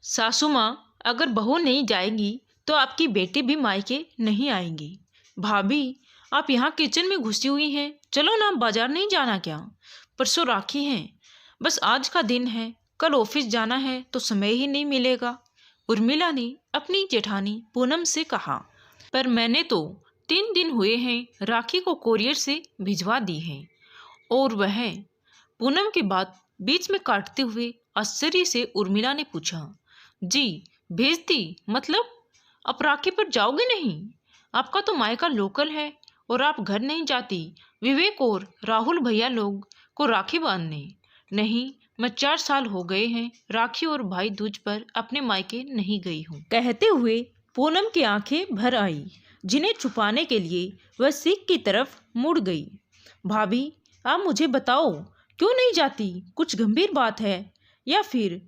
सासू माँ, अगर बहू नहीं जाएगी तो आपकी बेटी भी मायके नहीं आएंगी। भाभी, आप यहाँ किचन में घुसी हुई हैं, चलो ना, बाजार नहीं जाना क्या? परसों राखी है, बस आज का दिन है, कल ऑफिस जाना है तो समय ही नहीं मिलेगा। उर्मिला ने अपनी जेठानी पूनम से कहा। पर मैंने तो 3 दिन हुए हैं राखी को कोरियर से भिजवा दी है। और वह पूनम की बात बीच में काटते हुए आश्चर्य से उर्मिला ने पूछा। जी, भेज दी मतलब? आप राखी पर जाओगे नहीं? आपका तो मायका लोकल है और आप घर नहीं जाती विवेक और राहुल भैया लोग को राखी बांधने? नहीं, मैं 4 साल हो गए हैं राखी और भाई दूज पर अपने मायके नहीं गई हूँ। कहते हुए पूनम की आंखें भर आई, जिन्हें छुपाने के लिए वह सीख की तरफ मुड़ गई। भाभी, आप मुझे बताओ, क्यों नहीं जाती? कुछ गंभीर बात है या फिर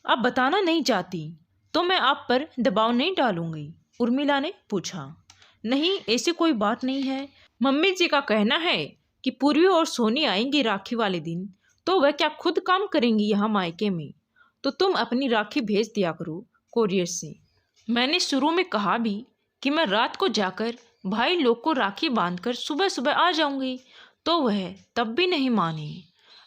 आप बताना नहीं चाहती तो मैं आप पर दबाव नहीं डालूंगी, उर्मिला ने पूछा। नहीं, ऐसी कोई बात नहीं है। मम्मी जी का कहना है कि पूर्वी और सोनी आएंगी राखी वाले दिन, तो वह क्या खुद काम करेंगी यहाँ मायके में? तो तुम अपनी राखी भेज दिया करो कोरियर से। मैंने शुरू में कहा भी कि मैं रात को जाकर भाई लोग को राखी बांधकर सुबह सुबह आ जाऊंगी, तो वह तब भी नहीं माने।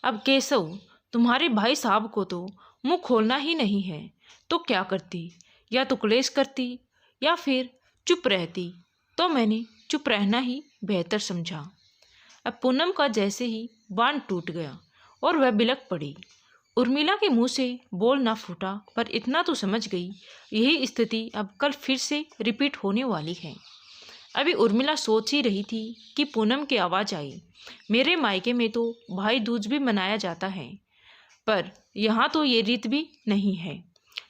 अब केशव, तुम्हारे भाई साहब को तो मुंह खोलना ही नहीं है, तो क्या करती? या तो क्लेश करती या फिर चुप रहती। तो मैंने चुप रहना ही बेहतर समझा। अब पूनम का जैसे ही बांध टूट गया और वह बिलक पड़ी। उर्मिला के मुंह से बोल ना फूटा, पर इतना तो समझ गई यही स्थिति अब कल फिर से रिपीट होने वाली है। अभी उर्मिला सोच ही रही थी कि पूनम की आवाज़ आई। मेरे मायके में तो भाई दूज भी मनाया जाता है, पर यहाँ तो ये रीत भी नहीं है,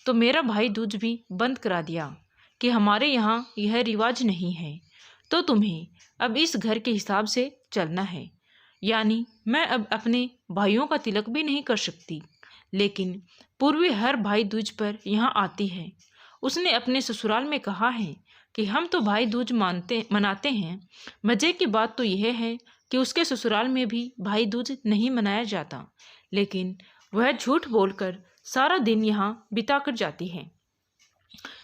तो मेरा भाई दूज भी बंद करा दिया कि हमारे यहाँ यह रिवाज नहीं है, तो तुम्हें अब इस घर के हिसाब से चलना है। यानी मैं अब अपने भाइयों का तिलक भी नहीं कर सकती। लेकिन पूर्वी हर भाई दूज पर यहाँ आती है। उसने अपने ससुराल में कहा है कि हम तो भाई दूज मनाते हैं। मज़े की बात तो यह है कि उसके ससुराल में भी भाई दूज नहीं मनाया जाता, लेकिन वह झूठ बोलकर सारा दिन यहाँ बिता कर जाती है।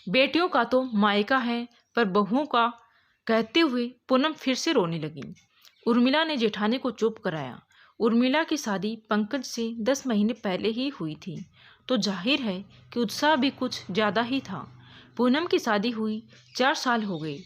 बेटियों का तो मायका है, पर बहुओं का, कहते हुए पूनम फिर से रोने लगी। उर्मिला ने जेठानी को चुप कराया। उर्मिला की शादी पंकज से 10 महीने पहले ही हुई थी, तो जाहिर है कि उत्साह भी कुछ ज़्यादा ही था। पूनम की शादी हुई 4 साल हो गए।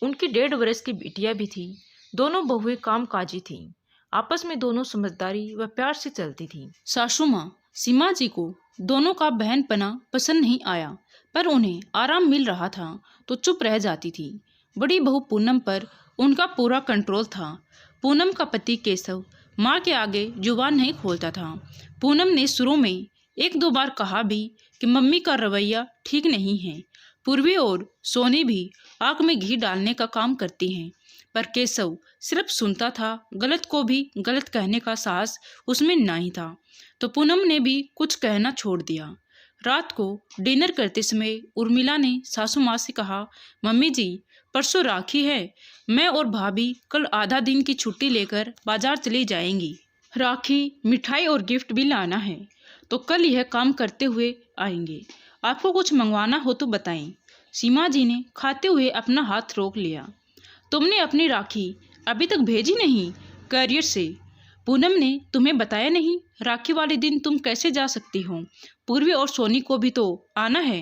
उनकी 1.5 वर्ष की बिटिया भी थी। दोनों बहुएं कामकाजी थीं। आपस में दोनों समझदारी व प्यार से चलती थीं। सासू माँ सीमा जी को दोनों का बहनपना पसंद नहीं आया, पर उन्हें आराम मिल रहा था तो चुप रह जाती थी। बड़ी बहू पूनम पर उनका पूरा कंट्रोल था। पूनम का पति केशव माँ के आगे जुबान नहीं खोलता था। पूनम ने शुरू में 1-2 बार कहा भी कि मम्मी का रवैया ठीक नहीं है। पूर्वी और सोनी भी आग में घी डालने का काम करती हैं, पर केशव सिर्फ सुनता था। गलत को भी गलत कहने का साहस उसमें नहीं था, तो पूनम ने भी कुछ कहना छोड़ दिया। रात को डिनर करते समय उर्मिला ने सासू माँ से कहा, मम्मी जी, परसों राखी है, मैं और भाभी कल आधा दिन की छुट्टी लेकर बाजार चली जाएंगी। राखी, मिठाई और गिफ्ट भी लाना है, तो कल यह काम करते हुए आएंगे। आपको कुछ मंगवाना हो तो बताएं। सीमा जी ने खाते हुए अपना हाथ रोक लिया। तुमने अपनी राखी अभी तक भेजी नहीं करियर से? पूनम ने तुम्हें बताया नहीं? राखी वाले दिन तुम कैसे जा सकती हो? पूर्वी और सोनी को भी तो आना है।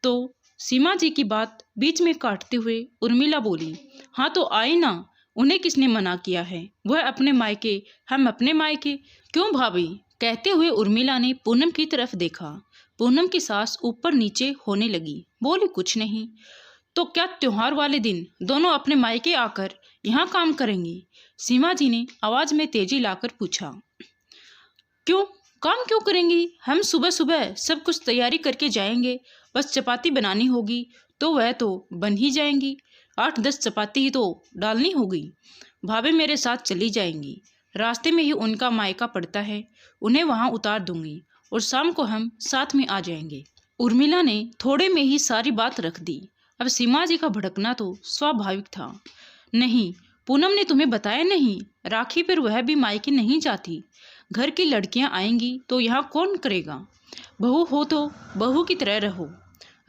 तो सीमा जी की बात बीच में काटते हुए उर्मिला बोली, हाँ तो आई ना, उन्हें किसने मना किया है? वह अपने मायके, हम अपने मायके। क्यों भाभी? कहते हुए उर्मिला ने पूनम की तरफ देखा। पूनम की सांस ऊपर नीचे होने लगी। बोली, कुछ नहीं। तो क्या त्योहार वाले दिन दोनों अपने मायके आकर यहाँ काम करेंगी? सीमा जी ने आवाज में तेजी लाकर पूछा। क्यों काम क्यों करेंगी? हम सुबह सुबह सब कुछ तैयारी करके जाएंगे, बस चपाती बनानी होगी तो वह तो बन ही जाएंगी। 8-10 चपाती ही तो डालनी होगी। भाभी मेरे साथ चली जाएंगी। रास्ते में ही उनका मायका पड़ता है, उन्हें वहां उतार दूंगी और शाम को हम साथ में आ जाएंगे। उर्मिला ने थोड़े में ही सारी बात रख दी। अब सीमा जी का भड़कना तो स्वाभाविक था। नहीं, पूनम ने तुम्हें बताया नहीं? राखी पर वह भी मायके नहीं जाती। घर की लड़कियां आएंगी तो यहाँ कौन करेगा? बहू हो तो बहू की तरह रहो।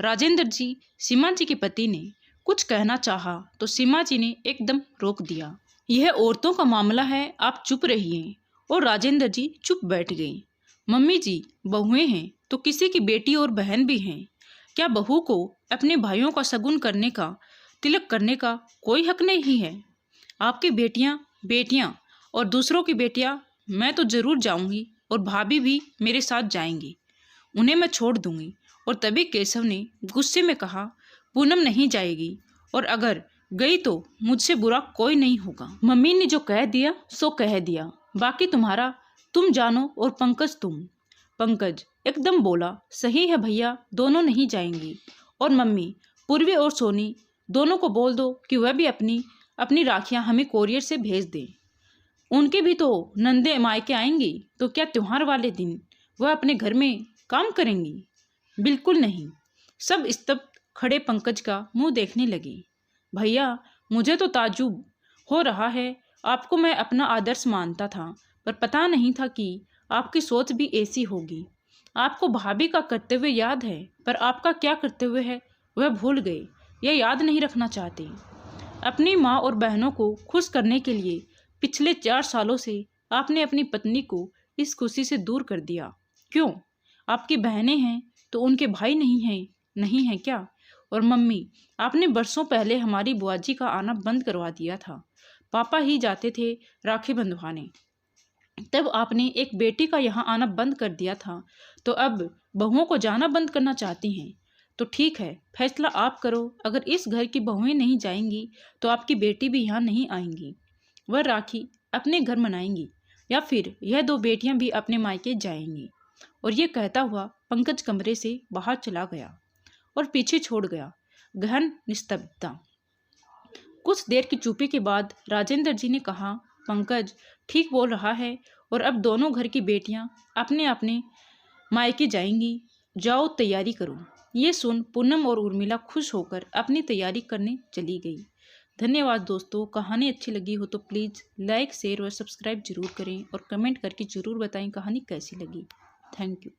राजेंद्र जी, सीमा जी के पति ने कुछ कहना चाहा तो सीमा जी ने एकदम रोक दिया। यह औरतों का मामला है, आप चुप रहिए। और राजेंद्र जी चुप बैठ गए। मम्मी जी, बहुएं हैं तो किसी की बेटी और बहन भी हैं। क्या बहू को अपने भाइयों का शगुन करने का, तिलक करने का कोई हक नहीं है? आपकी बेटियां और दूसरों की बेटियां, मैं तो जरूर जाऊंगी और भाभी भी मेरे साथ जाएंगी। उन्हें मैं छोड़ दूंगी। और तभी केशव ने गुस्से में कहा, पूनम नहीं जाएगी, और अगर गई तो मुझसे बुरा कोई नहीं होगा। मम्मी ने जो कह दिया सो कह दिया, बाकी तुम्हारा, तुम जानो। और पंकज पंकज एकदम बोला, सही है भैया, दोनों नहीं जाएंगी। और मम्मी, पूर्वी और सोनी दोनों को बोल दो कि वह भी अपनी अपनी राखियां हमें कोरियर से भेज दें। उनके भी तो नंदे मायके आएंगी, तो क्या त्योहार वाले दिन वह अपने घर में काम करेंगी? बिल्कुल नहीं। सब स्तब्ध खड़े पंकज का मुंह देखने लगे। भैया, मुझे तो ताज्जुब हो रहा है। आपको मैं अपना आदर्श मानता था, पर पता नहीं था कि आपकी सोच भी ऐसी होगी। आपको भाभी का कर्तव्य याद है, पर आपका क्या कर्तव्य है वह भूल गए या याद नहीं रखना चाहते। अपनी माँ और बहनों को खुश करने के लिए पिछले 4 सालों से आपने अपनी पत्नी को इस खुशी से दूर कर दिया। क्यों? आपकी बहनें हैं तो उनके भाई नहीं हैं क्या? और मम्मी, आपने बरसों पहले हमारी बुआ जी का आना बंद करवा दिया था। पापा ही जाते थे राखी बंधवाने, तब आपने एक बेटी का यहाँ आना बंद कर दिया था, तो अब बहुओं को जाना बंद करना चाहती हैं। तो ठीक है, फैसला आप करो। अगर इस घर की बहुएं नहीं जाएंगी तो आपकी बेटी भी यहाँ नहीं आएंगी। वह राखी अपने घर मनाएंगी, या फिर यह 2 बेटियां भी अपने मायके जाएंगी। और ये कहता हुआ पंकज कमरे से बाहर चला गया और पीछे छोड़ गया गहन निस्तब्धता। कुछ देर की चुप्पी के बाद राजेंद्र जी ने कहा, पंकज ठीक बोल रहा है, और अब दोनों घर की बेटियां अपने अपने मायके जाएंगी। जाओ तैयारी करो। ये सुन पूनम और उर्मिला खुश होकर अपनी तैयारी करने चली गई। धन्यवाद दोस्तों। कहानी अच्छी लगी हो तो प्लीज़ लाइक, शेयर और सब्सक्राइब जरूर करें, और कमेंट करके ज़रूर बताएं कहानी कैसी लगी। Thank you.